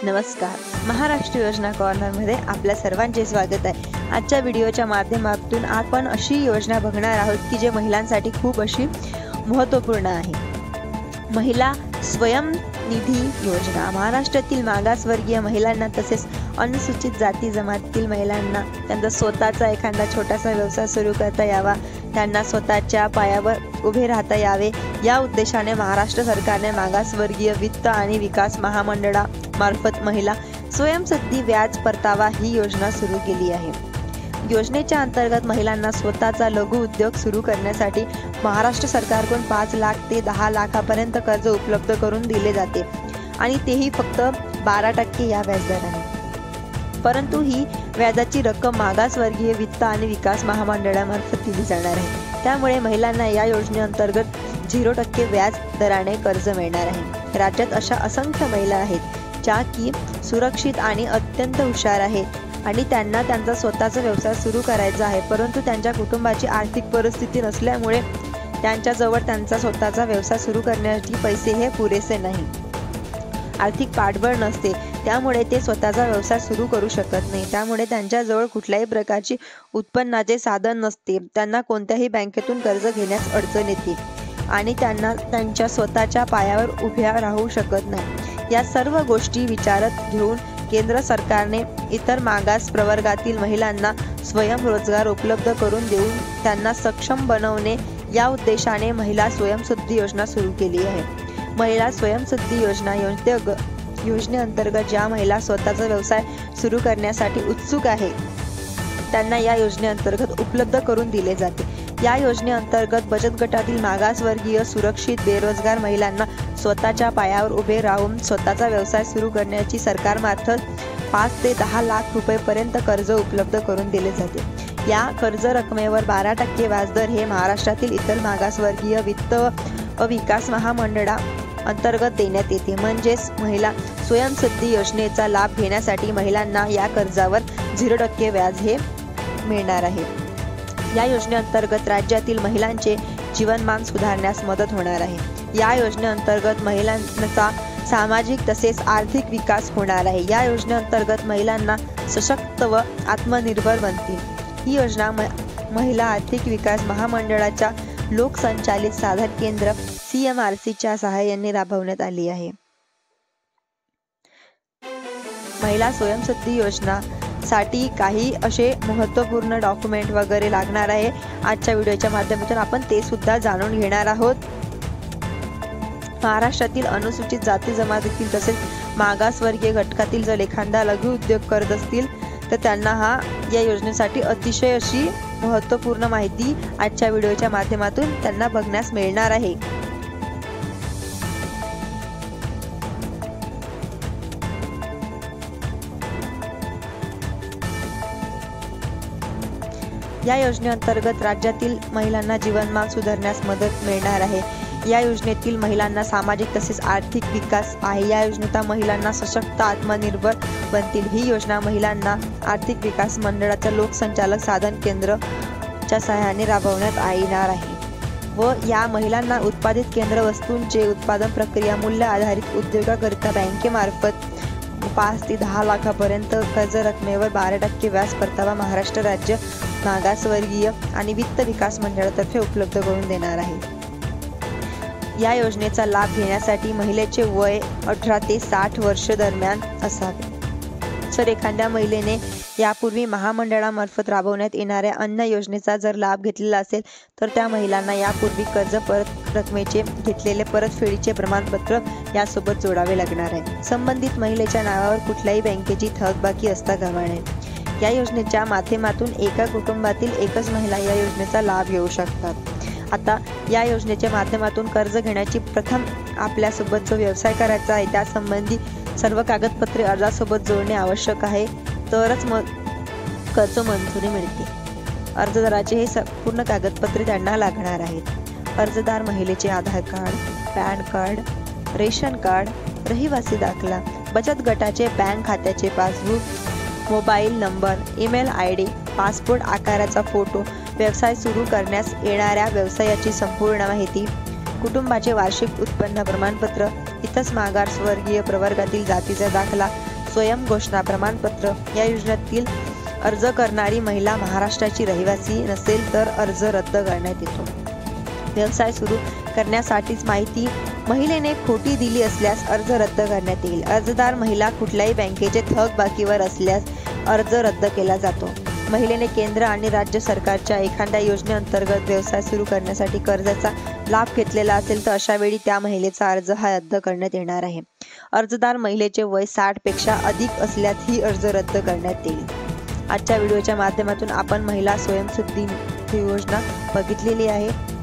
नमस्कार. महाराष्ट्र योजना कॉर्नरमध्ये आपल्या सर्वांचे स्वागत आहे. आजच्या व्हिडिओच्या माध्यमातून आपण अशी योजना बघणार आहोत की जे महिलांसाठी खूप अशी महत्त्वपूर्ण आहे. महिला स्वयंनिधी योजना. महाराष्ट्रातील मागासवर्गीय महिलांना तसेच अनुसूचित जाती जमातीतील महिलांना त्यांचा स्वतःचा एखादा छोटासा व्यवसाय सुरू करता यावा, त्यांना स्वतःच्या पायावर उभे राहता यावे या उद्देशाने महाराष्ट्र सरकारने मागासवर्गीय वित्त आणि विकास महामंडळामार्फत महिला स्वयंसिद्धी व्याज परतावा ही योजना सुरू केली आहे. योजनेच्या अंतर्गत महिलांना स्वतःचा लघु उद्योग सुरू करण्यासाठी महाराष्ट्र सरकारकडून 5 लाख ते 10 लाखापर्यंत कर्ज उपलब्ध करून दिले जाते आणि तेही फक्त 12% या व्याजदराने. परंतु ही व्याजाची रक्कम मागासवर्गीय वित्त आणि विकास महामंडळामार्फत दिली जाणार आहे. त्यामुळे महिलांना या योजनेअंतर्गत 0% व्याज दराने कर्ज मिळणार आहे. राज्यात अशा असंख्य महिला आहेत ज्या की सुरक्षित आणि अत्यंत हुशार आहेत आणि त्यांना त्यांचा स्वतःचा व्यवसाय सुरू करायचा आहे, परंतु त्यांच्या कुटुंबाची आर्थिक परिस्थिती नसल्यामुळे त्यांच्याजवळ त्यांचा स्वतःचा व्यवसाय सुरू करण्यासाठी पैसे हे पुरेसे नाही, आर्थिक पाठबळ नसते, त्यामुळे ते स्वतःचा व्यवसाय सुरू करू शकत नाही. त्यामुळे त्यांच्याजवळ कुठल्याही प्रकारची उत्पन्नाचे साधन नसते, त्यांना कोणत्याही बँकेतून कर्ज घेण्यास अडचण येते आणि त्यांना त्यांच्या स्वतःच्या पायावर उभ्या राहू शकत नाही. या सर्व गोष्टी विचारात घेऊन केंद्र सरकारने इतर मागास प्रवर्गातील महिलांना स्वयंरोजगार उपलब्ध करून देऊन त्यांना सक्षम बनवणे या उद्देशाने महिला स्वयंसिद्धी योजना सुरू केली आहे. महिला स्वयंसिद्धी योजना योजनेअंतर्गत ज्या महिला स्वतःचा व्यवसाय सुरू करण्यासाठी उत्सुक आहेत त्यांना या योजनेअंतर्गत उपलब्ध करून दिले जाते. या योजनेअंतर्गत बचत गटातील मागासवर्गीय सुरक्षित बेरोजगार महिलांना स्वतःच्या पायावर उभे राहून स्वतःचा व्यवसाय सुरू करण्याची सरकारमार्फत 5 ते 10 लाख रुपयेपर्यंत कर्ज उपलब्ध करून दिले जाते. या कर्ज रकमेवर 12% व्याजदर हे महाराष्ट्रातील इतर मागासवर्गीय वित्त व विकास महामंडळा अंतर्गत देण्यात येते. म्हणजेच महिला स्वयंसिद्धी योजनेचा लाभ घेण्यासाठी महिलांना या कर्जावर 0% व्याज हे मिळणार आहे. या योजनेअंतर्गत राज्यातील महिलांचे जीवनमान सुधारण्यास मदत होणार आहे. या योजनेअंतर्गत महिलांचा सामाजिक तसेच आर्थिक विकास होणार आहे. या योजनेअंतर्गत महिलांना सशक्त व आत्मनिर्भर बनतील. ही योजना महिला आर्थिक विकास महामंडळाच्या लोकसंचालित साधन केंद्र CMRCच्या सहाय्याने राबवण्यात आली आहे. महिला स्वयंसिद्धी योजना साठी काही असे महत्त्वपूर्ण डॉक्युमेंट वगैरे लागणार आहे. आजच्या व्हिडिओच्या माध्यमातून आपण ते सुद्धा जाणून घेणार आहोत. महाराष्ट्रातील अनुसूचित जाती जमातीतील तसेच मागासवर्गीय घटकातील जर एखादा लघु उद्योग करत असतील तर त्यांना या योजनेसाठी अतिशय अशी महत्त्वपूर्ण माहिती आजच्या व्हिडिओच्या माध्यमातून त्यांना बघण्यास मिळणार आहे. या योजनेअंतर्गत राज्यातील महिलांना जीवनमान सुधारण्यास मदत मिळणार आहे. या योजनेतील महिलांना सामाजिक तसेच आर्थिक विकास आहे. या योजनेत महिलांना सशक्त आत्मनिर्भर बनतील. ही योजना महिलांना आर्थिक विकास मंडळाच्या लोकसंचालक साधन केंद्रच्या सहाय्याने राबवण्यात येणार आहे व या महिलांना उत्पादित केंद्र वस्तूंचे उत्पादन प्रक्रिया मूल्य आधारित उद्योगाकरिता बँकेमार्फत 5 ते 10 लाखापर्यंत कर्ज रकमेवर 12% व्याज परतावा महाराष्ट्र राज्य मागासवर्गीय आणि वित्त विकास मंडळातर्फे उपलब्ध करून देणार आहे. या योजनेचा लाभ घेण्यासाठी महिलेचे वय 18 ते 60 वर्ष दरम्यान असावे. जर एखाद्या महिलेने यापूर्वी महामंडळामार्फत राबवण्यात येणाऱ्या अन्य योजनेचा जर लाभ घेतलेला असेल तर त्या महिलांना यापूर्वी कर्ज परत रकमेचे घेतलेले परतफेडीचे प्रमाणपत्र यासोबत जोडावे लागणार आहे. संबंधित महिलेच्या नावावर कुठल्याही बँकेची थकबाकी असता कामा नये. या योजनेच्या माध्यमातून एका कुटुंबातील एकच महिला या योजनेचा लाभ घेऊ शकतात. आता या योजनेच्या माध्यमातून कर्ज घेण्याची प्रथम आपल्यासोबत जो व्यवसाय करायचा आहे त्यासंबंधी सर्व कागदपत्रे अर्जासोबत जोडणे आवश्यक आहे, तरच कर्ज मंजुरी मिळते. अर्जदाराचे हे संपूर्ण कागदपत्रे त्यांना लागणार आहेत. अर्जदार महिलेचे Aadhaar card, PAN card, ration card, रहिवासी दाखला, बचत गटाचे बँक खात्याचे passbook, mobile number, email ID, passport आकाराचा फोटो, व्यवसाय सुरू करण्यास येणाऱ्या व्यवसायाची संपूर्ण माहिती, कुटुंबाचे वार्षिक उत्पन्न प्रमाणपत्र, इतर मागासवर्गीय प्रवर्गातील जातीचा दाखला, स्वयं घोषणा प्रमाणपत्र या योजनेतील अर्ज करणारी महिला महाराष्ट्राची रहिवासी नसेल तर अर्ज रद्द करण्यात येतो. व्यवसाय सुरू करण्यासाठीच माहिती महिलेने खोटी दिली असल्यास अर्ज रद्द करण्यात येईल. अर्जदार महिला कुठल्याही बँकेचे थकबाकीवर असल्यास अर्ज रद्द केला जातो. महिलेने केंद्र आणि राज्य सरकारच्या एखाद्या योजनेअंतर्गत व्यवसाय सुरू करण्यासाठी कर्जाचा लाभ घेतलेला असेल तर अशा वेळी त्या महिलेचा अर्ज हा रद्द करण्यात येणार आहे. अर्जदार महिलेचे वय 60 पेक्षा अधिक असल्यास ही अर्ज रद्द करण्यात येईल. आजच्या व्हिडिओच्या माध्यमातून आपण महिला स्वयंसिद्धी योजना बघितलेली आहे.